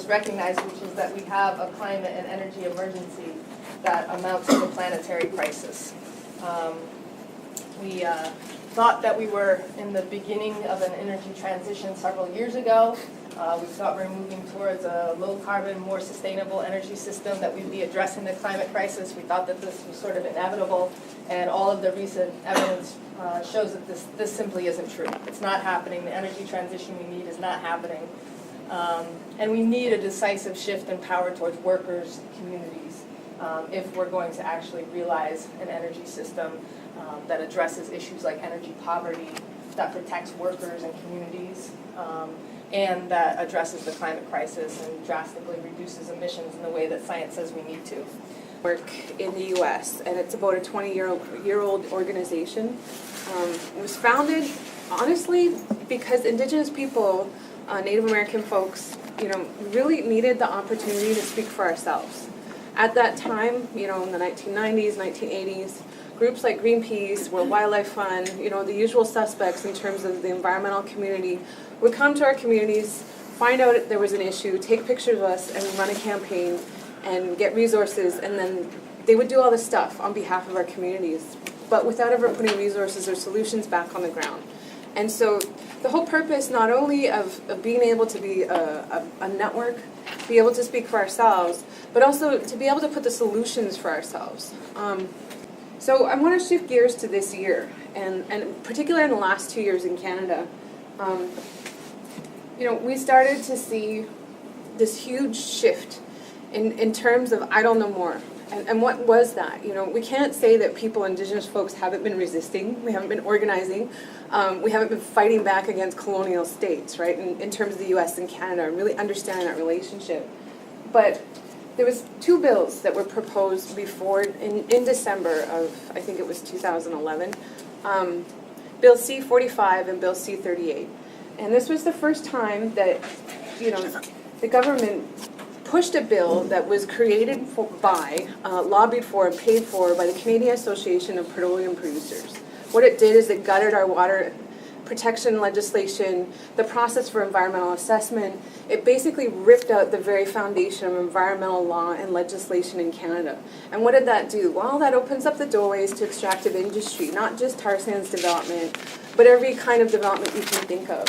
scientists recognize, which is that we have a climate and energy emergency that amounts to a planetary crisis. We thought that we were in the beginning of an energy transition several years ago. We thought we were moving towards a low-carbon, more sustainable energy system, that we'd be addressing the climate crisis. We thought that this was sort of inevitable, and all of the recent evidence shows that this simply isn't true. It's not happening. The energy transition we need is not happening. And we need a decisive shift in power towards workers, communities, if we're going to actually realize an energy system that addresses issues like energy poverty, that protects workers and communities, and that addresses the climate crisis and drastically reduces emissions in the way that science says we need to. Work in the U.S., and it's about a 20-year-old organization. It was founded, honestly, because Indigenous people, Native American folks, really needed the opportunity to speak for ourselves. At that time, in the 1990s, 1980s, groups like Greenpeace, World Wildlife Fund, the usual suspects in terms of the environmental community, would come to our communities, find out if there was an issue, take pictures of us, and run a campaign and get resources, and then they would do all this stuff on behalf of our communities, but without ever putting resources or solutions back on the ground. And so the whole purpose, not only of being able to be a network, be able to speak for ourselves, but also to be able to put the solutions for ourselves. So I want to shift gears to this year, and particularly in the last 2 years in Canada. We started to see this huge shift in terms of I don't know more. And what was that? We can't say that people, Indigenous folks, haven't been resisting. We haven't been organizing. We haven't been fighting back against colonial states, right, in terms of the U.S. and Canada, and really understanding that relationship. But there was 2 bills that were proposed before, in December of, I think it was 2011, Bill C-45 and Bill C-38. And this was the first time that, the government pushed a bill that was created lobbied for, and paid for by the Canadian Association of Petroleum Producers. What it did is it gutted our water protection legislation, the process for environmental assessment. It basically ripped out the very foundation of environmental law and legislation in Canada. And what did that do? Well, that opens up the doorways to extractive industry, not just tar sands development, but every kind of development you can think of.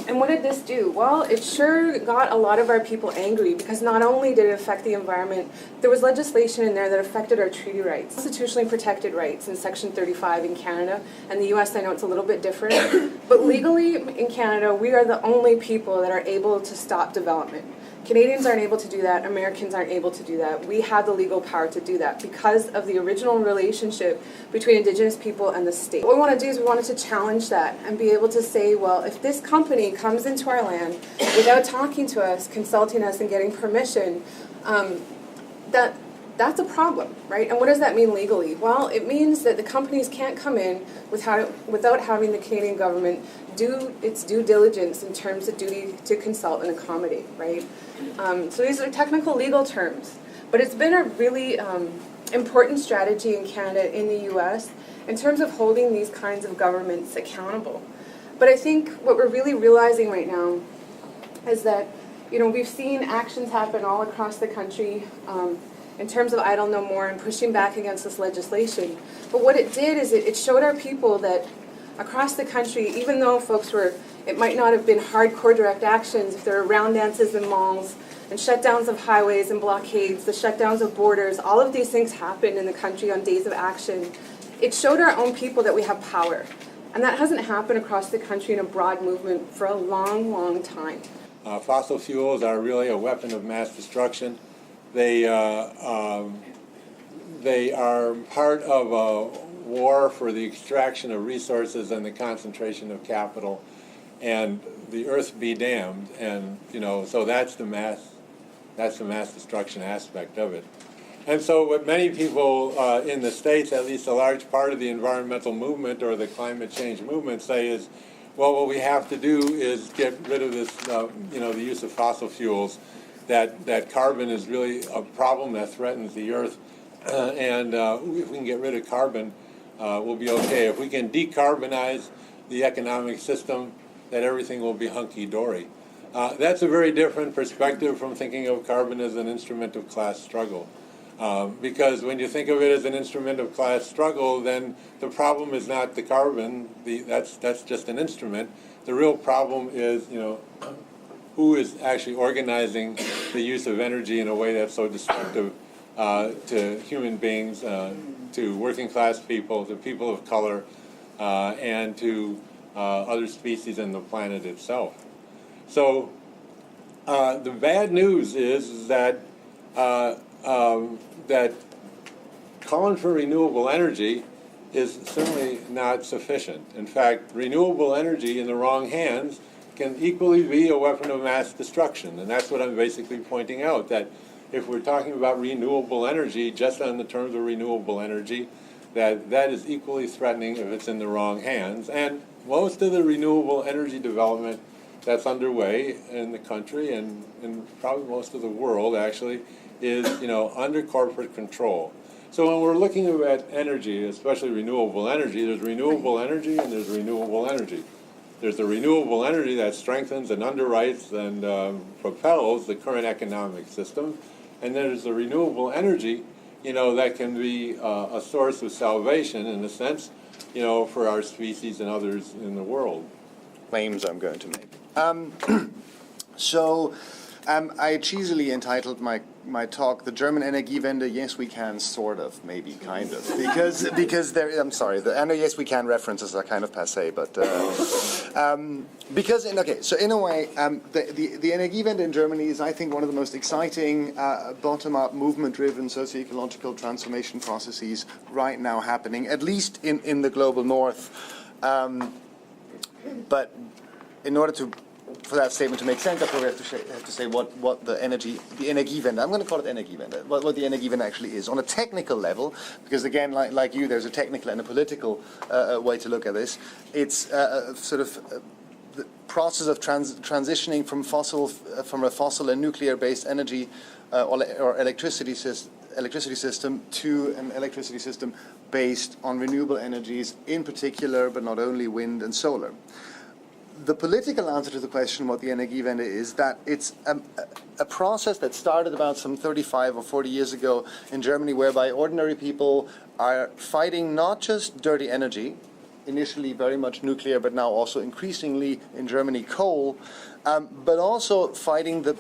And what did this do? Well, it sure got a lot of our people angry, because not only did it affect the environment, there was legislation in there that affected our treaty rights, constitutionally protected rights in Section 35 in Canada. And the U.S., I know it's a little bit different, but legally in Canada, we are the only people that are able to stop development. Canadians aren't able to do that. Americans aren't able to do that. We have the legal power to do that because of the original relationship between Indigenous people and the state. What we want to do is we wanted to challenge that and be able to say, well, if this company comes into our land without talking to us, consulting us, and getting permission, that's a problem, right? And what does that mean legally? Well, it means that the companies can't come in without having the Canadian government do its due diligence in terms of duty to consult and accommodate, right? So these are technical legal terms, but it's been a really important strategy in Canada, in the U.S., in terms of holding these kinds of governments accountable. But I think what we're really realizing right now is that, we've seen actions happen all across the country in terms of Idle No More and pushing back against this legislation. But what it did is it showed our people that across the country, even though folks it might not have been hardcore direct actions, if there are round dances in malls and shutdowns of highways and blockades, the shutdowns of borders, all of these things happened in the country on days of action. It showed our own people that we have power. And that hasn't happened across the country in a broad movement for a long, long time. Fossil fuels are really a weapon of mass destruction. They are part of a war for the extraction of resources and the concentration of capital, and the earth be damned. And so that's the mass destruction aspect of it. And so what many people in the States, at least a large part of the environmental movement or the climate change movement, say is, well, what we have to do is get rid of this, the use of fossil fuels. That carbon is really a problem that threatens the earth, and if we can get rid of carbon, we'll be okay. If we can decarbonize the economic system, that everything will be hunky-dory. That's a very different perspective from thinking of carbon as an instrument of class struggle. Because when you think of it as an instrument of class struggle, then the problem is not the carbon. That's just an instrument. The real problem is, who is actually organizing the use of energy in a way that's so destructive to human beings, to working class people, to people of color, and to other species in the planet itself. So the bad news is that that calling for renewable energy is certainly not sufficient. In fact, renewable energy in the wrong hands can equally be a weapon of mass destruction. And that's what I'm basically pointing out, that if we're talking about renewable energy, just on the terms of renewable energy, that is equally threatening if it's in the wrong hands. And most of the renewable energy development that's underway in the country and probably most of the world actually is under corporate control. So when we're looking at energy, especially renewable energy, there's renewable energy and there's renewable energy. There's the renewable energy that strengthens and underwrites and propels the current economic system, and there's the renewable energy, that can be a source of salvation in a sense, for our species and others in the world. Claims I'm going to make. So I cheesily entitled my talk "The German Energiewende, Yes We Can, Sort of, Maybe, Kind of," because there. I'm sorry, the "Yes We Can" references are kind of passé, but because so in a way, the Energiewende in Germany is, I think, one of the most exciting bottom-up, movement-driven socio-ecological transformation processes right now happening, at least in the global north. But in order for that statement to make sense, I probably have to say what the Energiewende, I'm going to call it Energiewende, what the Energiewende actually is on a technical level, because again, like you, there's a technical and a political way to look at this. It's sort of the process of transitioning from a fossil and nuclear-based energy or electricity system to an electricity system based on renewable energies, in particular, but not only wind and solar. The political answer to the question what the Energiewende is, that it's a process that started about some 35 or 40 years ago in Germany, whereby ordinary people are fighting not just dirty energy, initially very much nuclear, but now also increasingly in Germany coal, but also fighting the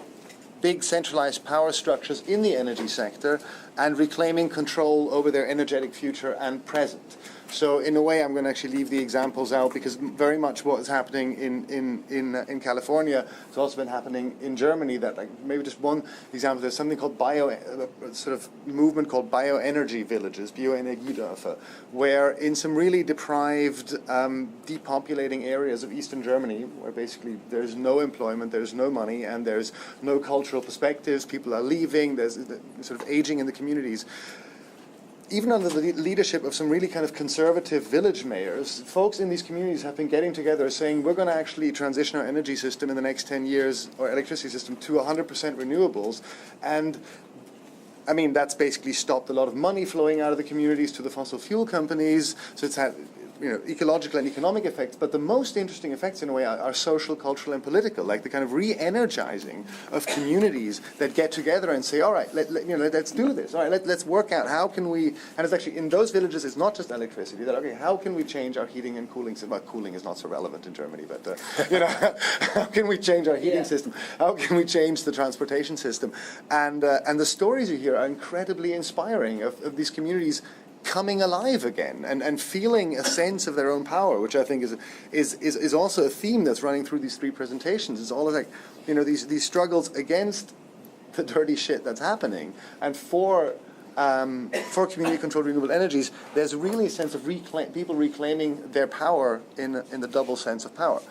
big centralized power structures in the energy sector and reclaiming control over their energetic future and present. So in a way, I'm going to actually leave the examples out, because very much what is happening in California has also been happening in Germany. That, like, maybe just one example, there's something called sort of movement called bioenergy villages, Bioenergiedörfer, where in some really deprived, depopulating areas of Eastern Germany, where basically there's no employment, there's no money, and there's no cultural perspectives, people are leaving, there's sort of aging in the communities. Even under the leadership of some really kind of conservative village mayors, folks in these communities have been getting together saying, we're going to actually transition our energy system in the next 10 years, or electricity system, to 100% renewables. And I mean, that's basically stopped a lot of money flowing out of the communities to the fossil fuel companies. So it's had ecological and economic effects, but the most interesting effects in a way are social, cultural, and political, like the kind of re-energizing of communities that get together and say, all right, let's do this. All right, let's work out how can we, and it's actually in those villages, it's not just electricity, that, okay, how can we change our heating and cooling system? Well, cooling is not so relevant in Germany, but, how can we change our heating system? How can we change the transportation system? And the stories you hear are incredibly inspiring of these communities coming alive again and feeling a sense of their own power, which I think is also a theme that's running through these three presentations. It's all like, these struggles against the dirty shit that's happening, and for community-controlled renewable energies, there's really a sense of people reclaiming their power in the double sense of power.